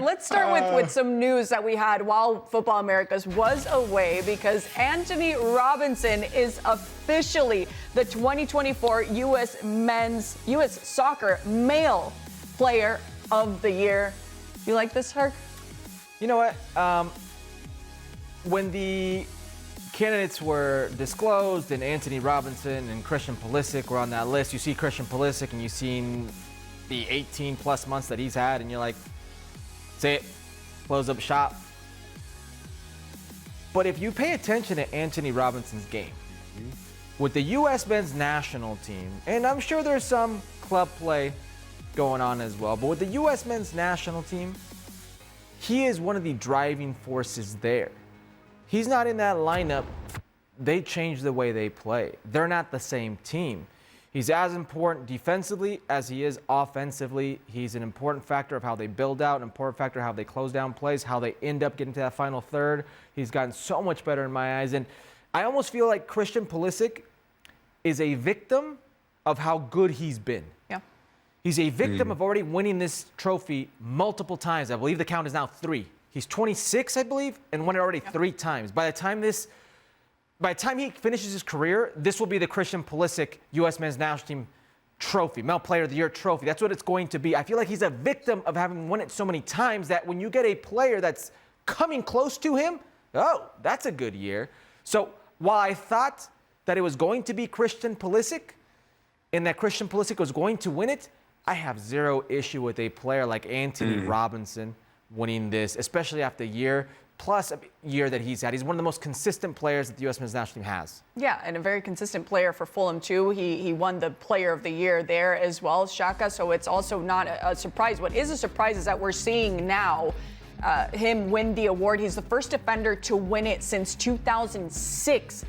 Let's start with some news that we had while Football Americas was away, because Antonee Robinson is officially the 2024 U.S. Soccer Male Player of the Year. You like this, Herc? You know what? When the candidates were disclosed and Antonee Robinson and Christian Pulisic were on that list, you see Christian Pulisic and you've seen the 18-plus months that he's had, and you're like, that's it, close up shop. But if you pay attention to Antonee Robinson's game, with the U.S. men's national team, and I'm sure there's some club play going on as well, but with the U.S. men's national team, he is one of the driving forces there. He's not in that lineup. They changed the way they play. They're not the same team. He's as important defensively as he is offensively. He's an important factor of how they build out, an important factor of how they close down plays, how they end up getting to that final third. He's gotten so much better in my eyes. And I almost feel like Christian Pulisic is a victim of how good he's been. Yeah. He's a victim of already winning this trophy multiple times. I believe the count is now 3. He's 26, I believe, and won it already 3 times. By the time he finishes his career, this will be the Christian Pulisic U.S. men's national team trophy, Male Player of the Year trophy. That's what it's going to be. I feel like he's a victim of having won it so many times that when you get a player that's coming close to him, oh, that's a good year. So while I thought that it was going to be Christian Pulisic and that Christian Pulisic was going to win it, I have zero issue with a player like Antonee Robinson winning this, especially after a year plus a year that he's had. He's one of the most consistent players that the U.S. men's national team has. Yeah, and a very consistent player for Fulham, too. He won the Player of the Year there as well, Shaka, so it's also not a surprise. What is a surprise is that we're seeing now him win the award. He's the first defender to win it since 2006.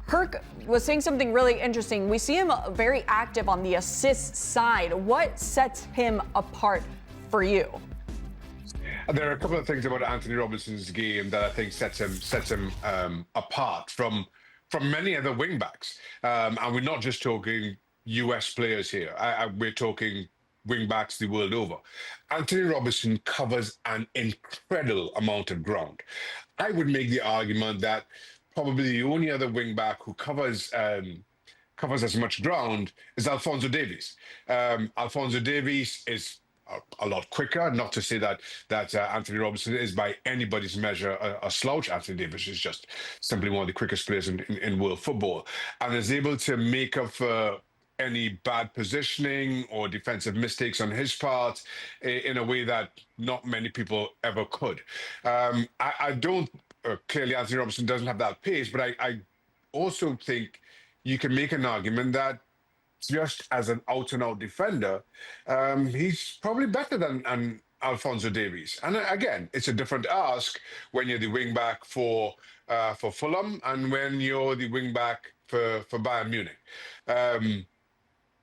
Herc was saying something really interesting. We see him very active on the assist side. What sets him apart for you? There are a couple of things about Antonee Robinson's game that I think sets him apart from many other wingbacks. And we're not just talking US players here. We're talking wingbacks the world over. Antonee Robinson covers an incredible amount of ground. I would make the argument that probably the only other wingback who covers as much ground is Alphonso Davies. Alphonso Davies is a lot quicker. Not to say that Antonee Robinson is by anybody's measure a slouch. Anthony Davis is just simply one of the quickest players in world football, and is able to make up for any bad positioning or defensive mistakes on his part in a way that not many people ever could. I don't clearly Antonee Robinson doesn't have that pace, but I also think you can make an argument that just as an out-and-out defender, he's probably better than Alphonso Davies. And again, it's a different ask when you're the wing-back for Fulham and when you're the wing-back for Bayern Munich.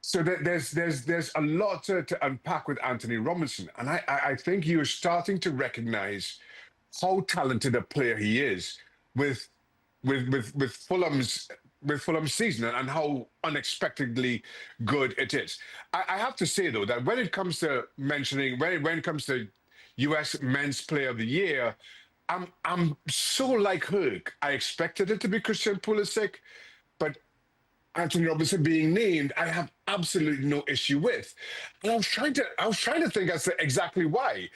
So there's a lot to unpack with Antonee Robinson. And I think you're starting to recognize how talented a player he is with Fulham's season and how unexpectedly good it is. I have to say, though, that when it comes to mentioning, when it comes to U.S. Men's Player of the Year, I'm so like Herc. I expected it to be Christian Pulisic, but Antonee Robinson being named, I have absolutely no issue with. And I was trying to think as to exactly why.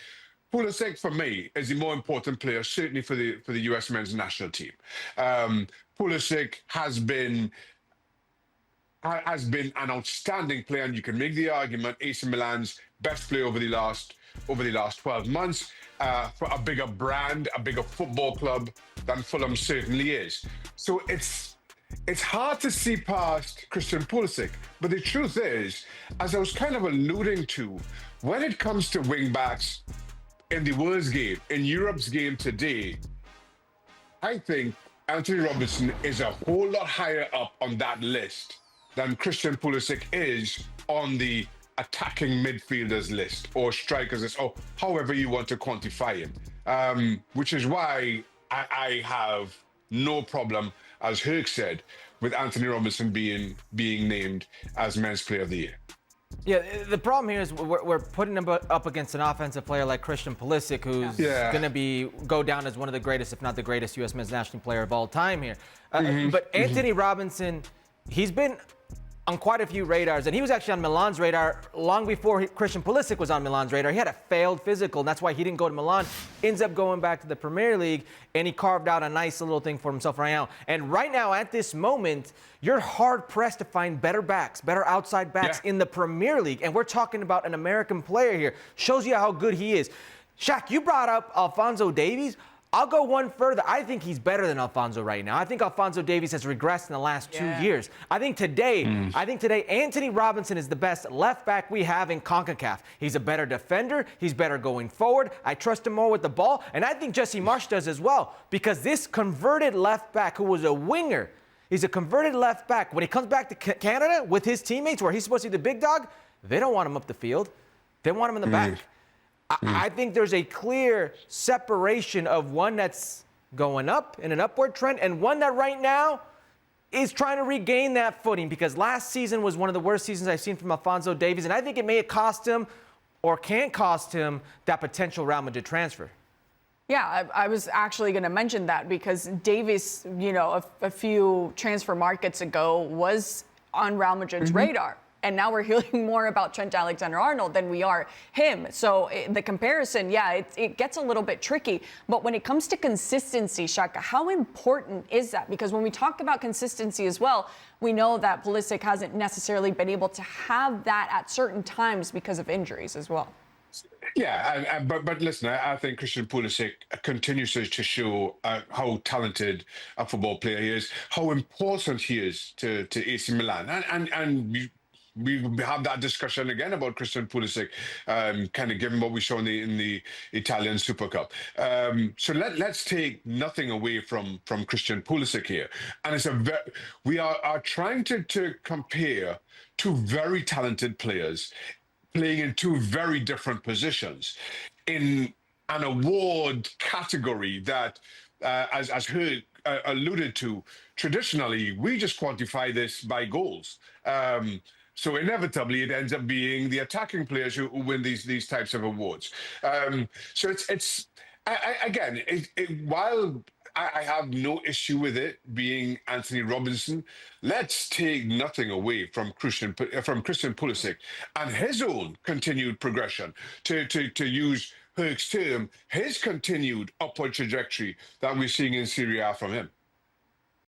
Pulisic, for me, is the more important player, certainly for the U.S. men's national team. Pulisic has been an outstanding player, and you can make the argument AC Milan's best player over the last 12 months for a bigger brand, a bigger football club than Fulham certainly is. So it's hard to see past Christian Pulisic, but the truth is, as I was kind of alluding to, when it comes to wing-backs in the world's game, in Europe's game today, I think Antonee Robinson is a whole lot higher up on that list than Christian Pulisic is on the attacking midfielders list or strikers list, or however you want to quantify him. Which is why I have no problem, as Herc said, with Antonee Robinson being named as Men's Player of the Year. Yeah, the problem here is we're putting him up against an offensive player like Christian Pulisic, who's going to go down as one of the greatest, if not the greatest, U.S. men's national player of all time here. But Antonee Robinson, he's been on quite a few radars, and he was actually on Milan's radar long before Christian Pulisic was on Milan's radar. He had a failed physical, and that's why he didn't go to Milan. Ends up going back to the Premier League, and he carved out a nice little thing for himself right now. And right now, at this moment, you're hard-pressed to find better backs, better outside backs in the Premier League. And we're talking about an American player here. Shows you how good he is. Shaq, you brought up Alphonso Davies. I'll go one further. I think he's better than Alphonso right now. I think Alphonso Davies has regressed in the last 2 years. I think today, Antonee Robinson is the best left back we have in CONCACAF. He's a better defender. He's better going forward. I trust him more with the ball. And I think Jesse Marsch does as well, because this converted left back who was a winger, he's a converted left back. When he comes back to Canada with his teammates, where he's supposed to be the big dog, they don't want him up the field. They want him in the back. I think there's a clear separation of one that's going up in an upward trend and one that right now is trying to regain that footing, because last season was one of the worst seasons I've seen from Alphonso Davies, and I think it may have cost him or can cost him that potential Real Madrid transfer. Yeah, I was actually going to mention that, because Davies, a few transfer markets ago was on Real Madrid's radar. And now we're hearing more about Trent Alexander-Arnold than we are him. So the comparison, it gets a little bit tricky. But when it comes to consistency, Shaka, how important is that? Because when we talk about consistency as well, we know that Pulisic hasn't necessarily been able to have that at certain times because of injuries as well. Yeah, but listen, I think Christian Pulisic continues to show how talented a football player he is, how important he is to AC Milan, and we have that discussion again about Christian Pulisic, kind of given what we saw in the Italian Super Cup. So let's take nothing away from Christian Pulisic here, and we are trying to compare two very talented players playing in two very different positions in an award category that, as Herc alluded to, traditionally we just quantify this by goals. So inevitably, it ends up being the attacking players who win these types of awards. So it's while I have no issue with it being Antonee Robinson, let's take nothing away from Christian Pulisic and his own continued progression. To use Herc's term, his continued upward trajectory that we're seeing in Serie A from him.